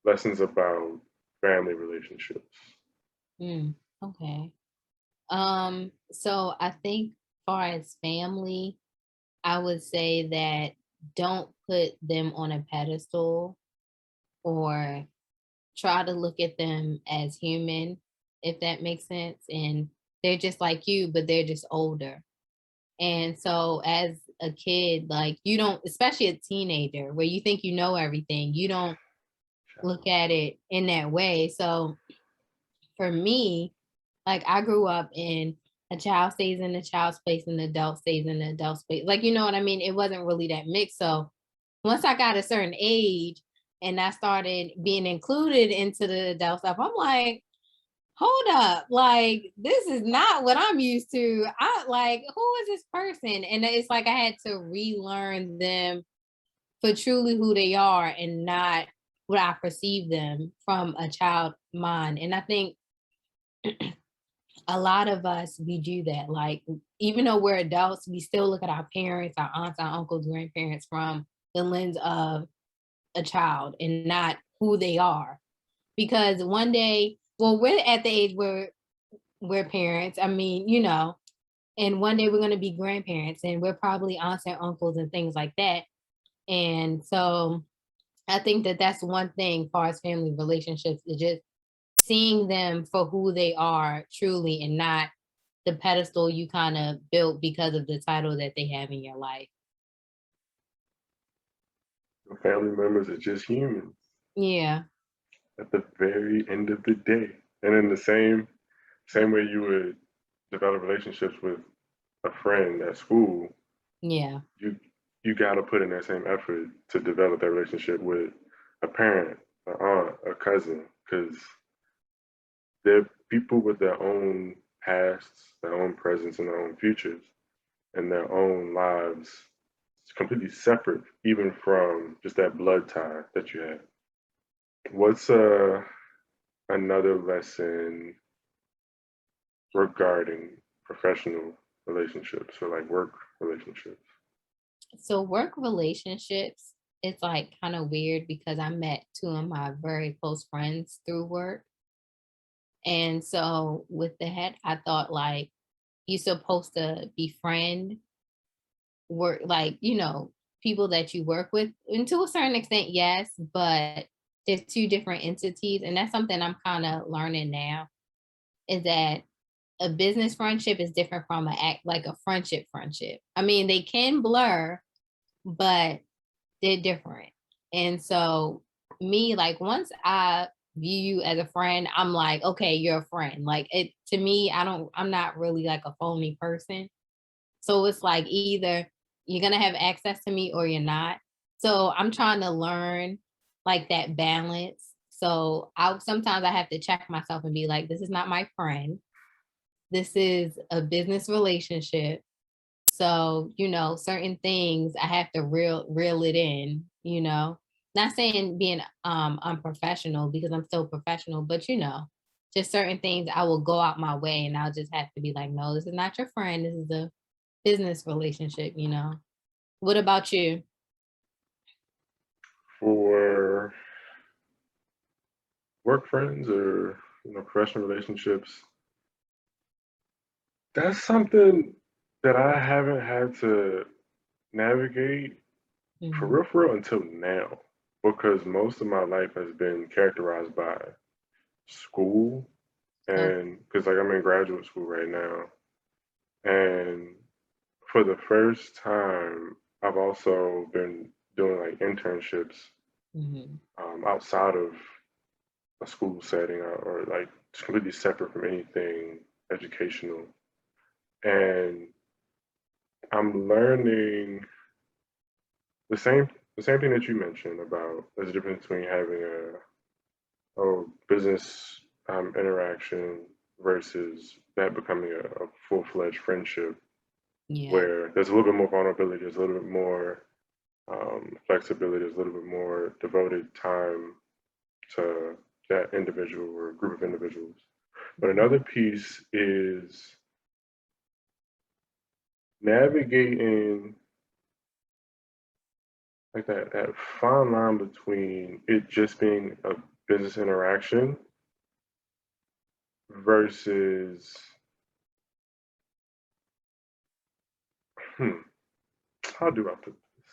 lessons about family relationships. Mm, okay. So I think far as family, I would say that don't put them on a pedestal or try to look at them as human, if that makes sense. And they're just like you, but they're just older. And so as a kid, like you don't, especially a teenager where you think you know everything, you don't look at it in that way. So for me, like I grew up in a child stays in the child's place and the adult stays in the adult space. Like, you know what I mean? It wasn't really that mixed. So once I got a certain age and I started being included into the adult stuff, I'm like, hold up, like this is not what I'm used to. I like, who is this person? And it's like I had to relearn them for truly who they are and not what I perceive them from a child mind. And I think a lot of us we do that. Like even though we're adults, we still look at our parents, our aunts, our uncles, grandparents from the lens of a child and not who they are. Because one day, well, we're at the age where we're parents. I mean, and one day we're going to be grandparents and we're probably aunts and uncles and things like that. And so I think that that's one thing, far as family relationships, is just seeing them for who they are truly and not the pedestal you kind of built because of the title that they have in your life. Your family members are just humans Yeah. at the very end of the day. And in the same way you would develop relationships with a friend at school, Yeah. you you got to put in that same effort to develop that relationship with a parent, an aunt, a cousin, because they're people with their own pasts, their own presence, and their own futures, and their own lives. It's completely separate, even from just that blood tie that you have. What's another lesson regarding professional relationships or like work relationships? So work relationships, it's like kind of weird because I met two of my very close friends through work. And so with that, I thought like you're supposed to befriend work, like, people that you work with. And to a certain extent, yes, but there's two different entities. And that's something I'm kind of learning now is that a business friendship is different from a act like a friendship. I mean, they can blur, but they're different. And so me, like once I view you as a friend, I'm like, okay, you're a friend. Like it to me, I'm not really like a phony person. So it's like either you're gonna have access to me or you're not. So I'm trying to learn like that balance. So I sometimes I have to check myself and be like, this is not my friend. This is a business relationship. So, certain things I have to reel it in. Not saying being unprofessional because I'm still professional, but just certain things I will go out my way and I'll just have to be like, no, this is not your friend. This is a business relationship. What about you? For work friends or professional relationships, that's something that I haven't had to navigate Hmm. for real until now, because most of my life has been characterized by school, Oh, and because like I'm in graduate school right now, and for the first time I've also been doing like internships hmm. outside of a school setting, or like just completely separate from anything educational. And I'm learning the same thing that you mentioned about there's a difference between having a business interaction versus that becoming a full-fledged friendship Yeah. where there's a little bit more vulnerability, there's a little bit more flexibility, there's a little bit more devoted time to that individual or group of individuals. But Mhm. another piece is navigating like that fine line between it just being a business interaction versus, hmm, how do I put this?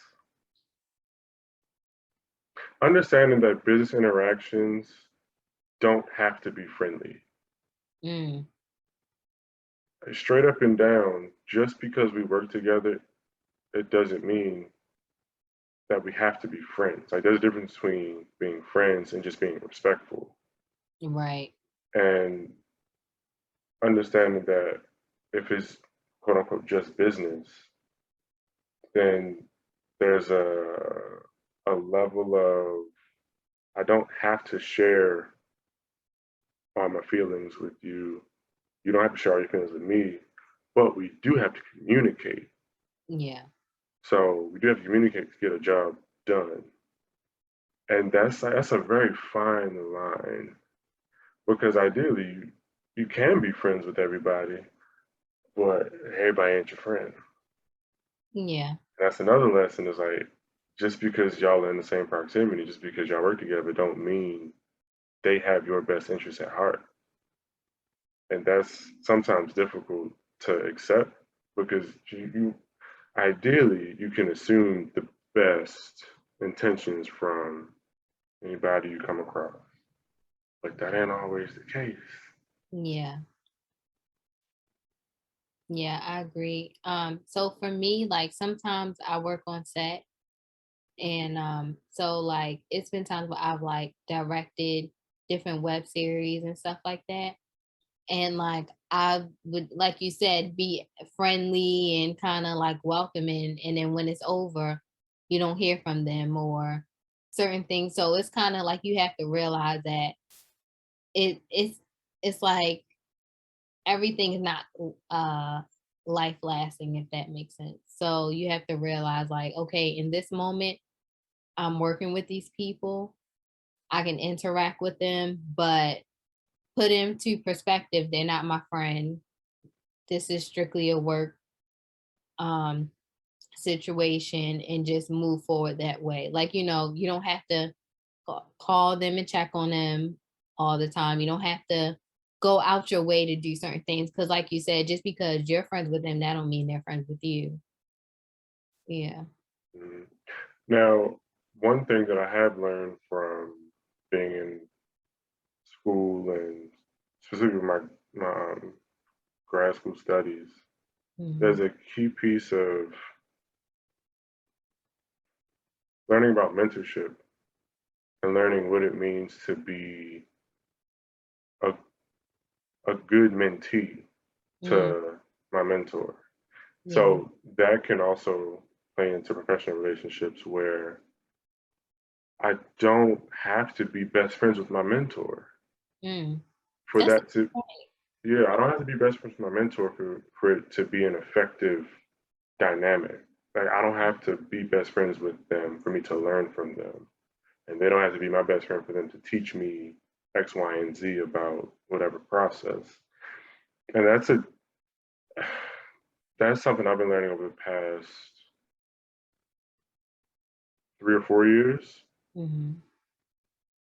Understanding that business interactions don't have to be friendly. Mm, Straight up and down, just because we work together, it doesn't mean that we have to be friends. Like there's a difference between being friends and just being respectful. right. And understanding that if it's quote unquote just business, then there's a level of I don't have to share all my feelings with you. You don't have to share all your feelings with me, but we do have to communicate. Yeah. So we do have to communicate to get a job done. And that's a very fine line because ideally you can be friends with everybody, but everybody ain't your friend. Yeah. That's another lesson is like just because y'all are in the same proximity, just because y'all work together, don't mean they have your best interest at heart. And that's sometimes difficult to accept because you ideally you can assume the best intentions from anybody you come across. But that ain't always the case. Yeah. Yeah, I agree. So for me, like sometimes I work on set and so like it's been times where I've like directed different web series and stuff like that. And like I would, like you said, be friendly and kind of like welcoming, and then when it's over, you don't hear from them or certain things. So it's kind of like you have to realize that it's like everything is not life lasting, if that makes sense. So you have to realize like, okay, in this moment I'm working with these people, I can interact with them, but put into perspective, they're not my friend. This is strictly a work um situation, and just move forward that way. Like, you don't have to call them and check on them all the time. You don't have to go out your way to do certain things because like you said, just because you're friends with them, that don't mean they're friends with you. Yeah. Mhm. Now, one thing that I have learned from being in school and specifically my grad school studies, there's Mhm. a key piece of learning about mentorship and learning what it means to be a, a good mentee Mm, to my mentor. yeah. So that can also play into professional relationships where I don't have to be best friends with my mentor Mm. for That's a that to, good point. yeah, I don't have to be best friends with my mentor for it to be an effective dynamic. Like I don't have to be best friends with them for me to learn from them. And they don't have to be my best friend for them to teach me X, Y, and Z about whatever process. And that's something I've been learning over the past 3 or 4 years. Mhm.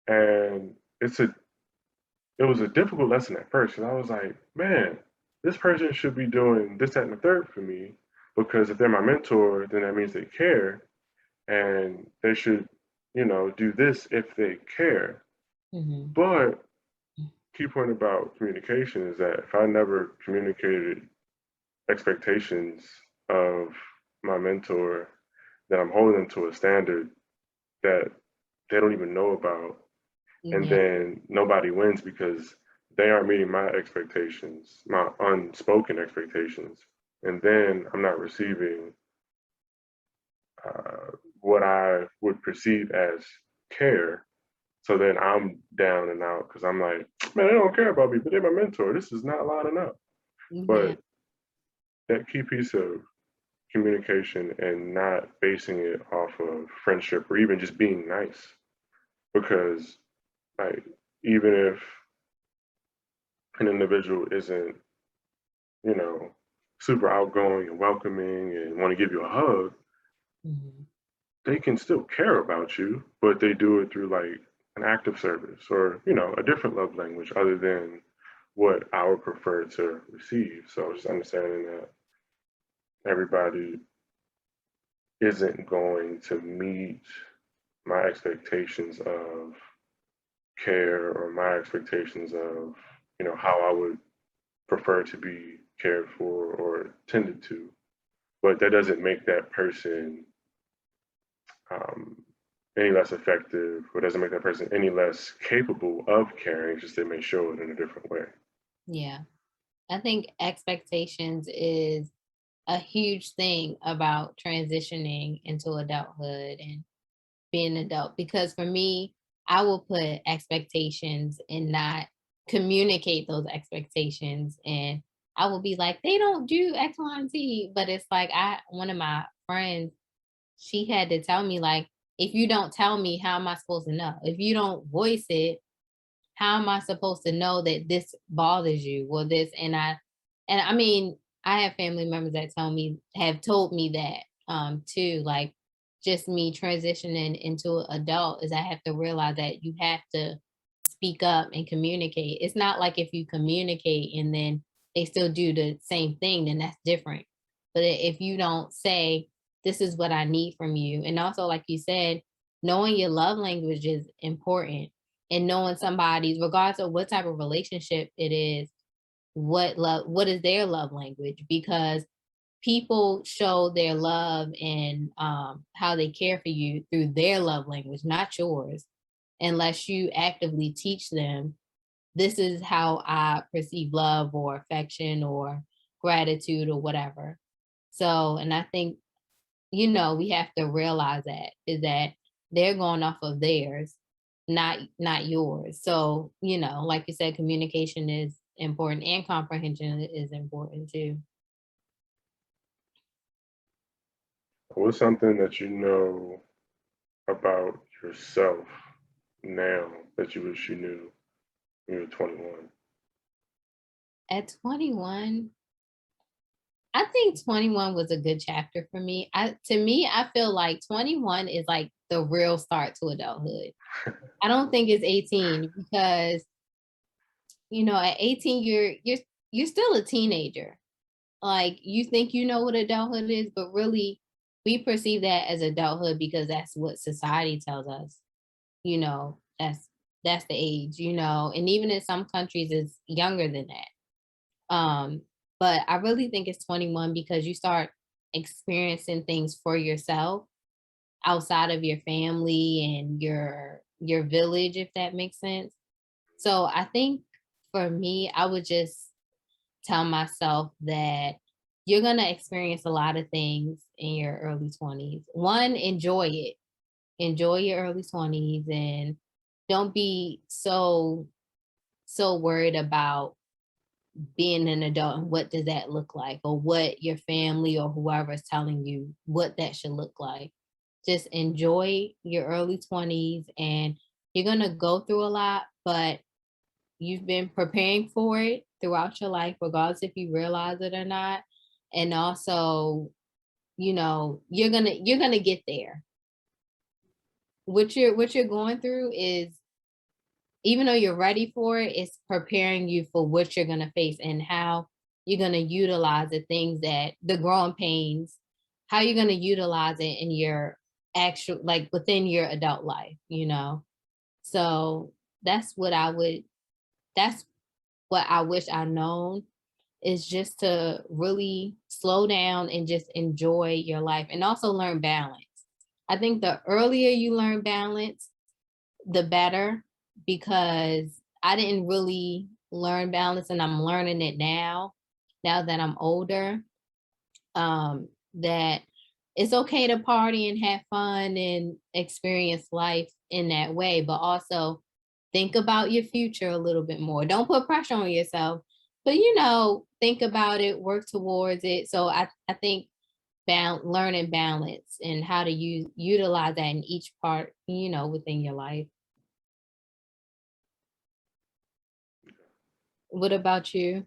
And it was a difficult lesson at first because I was like, man, this person should be doing this, that, and the third for me. Because if they're my mentor, then that means they care and they should, do this if they care. Mhm. But key point about communication is that if I never communicated expectations of my mentor, then I'm holding them to a standard that they don't even know about. And Yeah. then nobody wins because they aren't meeting my expectations, my unspoken expectations. And then I'm not receiving uh, what I would perceive as care. So then I'm down and out because I'm like, man, they don't care about me, but they're my mentor. This is not lining up. Yeah. But that key piece of communication and not basing it off of friendship or even just being nice, because like even if an individual isn't, you know, super outgoing and welcoming and want to give you a hug, Mhm. they can still care about you, but they do it through like an act of service or, a different love language other than what I would prefer to receive. So just understanding that everybody isn't going to meet my expectations of care or my expectations of, how I would prefer to be cared for or tended to. But that doesn't make that person um, any less effective or doesn't make that person any less capable of caring, it's just they may show it in a different way. Yeah. I think expectations is a huge thing about transitioning into adulthood and being an adult, because for me, I will put expectations and not communicate those expectations, and I will be like, they don't do X, Y, and Z. But it's like one of my friends, she had to tell me, like, if you don't tell me, how am I supposed to know? If you don't voice it, how am I supposed to know that this bothers you? Well, this and I mean, I have family members that have told me that too. Like, just me transitioning into adult is I have to realize that you have to speak up and communicate. It's not like if you communicate and then they still do the same thing, then that's different. But if you don't say, this is what I need from you, and also like you said, knowing your love language is important, and knowing somebody's, regardless of what type of relationship it is, what is their love language, because people show their love and how they care for you through their love language, not yours, unless you actively teach them, this is how I perceive love or affection or gratitude or whatever. So, and I think, we have to realize that is that they're going off of theirs, not yours. So, like you said, communication is important and comprehension is important too. What's something that you know about yourself now that you wish you knew when you were 21? At 21, I think 21 was a good chapter for me. To me, I feel like 21 is like the real start to adulthood. I don't think it's 18, because at 18 you're still a teenager. Like, you think you know what adulthood is, but really we perceive that as adulthood because that's what society tells us. That's the age, and even in some countries it's younger than that. But I really think it's 21 because you start experiencing things for yourself outside of your family and your village, if that makes sense. So I think for me, I would just tell myself that you're going to experience a lot of things in your early 20s. One, enjoy it. Enjoy your early 20s, and don't be so worried about being an adult and what does that look like, or what your family or whoever is telling you what that should look like. Just enjoy your early 20s, and you're going to go through a lot, but you've been preparing for it throughout your life, regardless if you realize it or not. And also, you're gonna get there. What you're going through is, even though you're ready for it, it's preparing you for what you're gonna face and how you're gonna utilize the growing pains, how you're gonna utilize it in your actual, like, within your adult life. So that's what I would that's what I wish I known, is just to really slow down and just enjoy your life and also learn balance. I think the earlier you learn balance, the better, because I didn't really learn balance and I'm learning it now that I'm older. That it's okay to party and have fun and experience life in that way, but also think about your future a little bit more. Don't put pressure on yourself, but think about it, work towards it. So I think learning balance and how to utilize that in each part, within your life. What about you?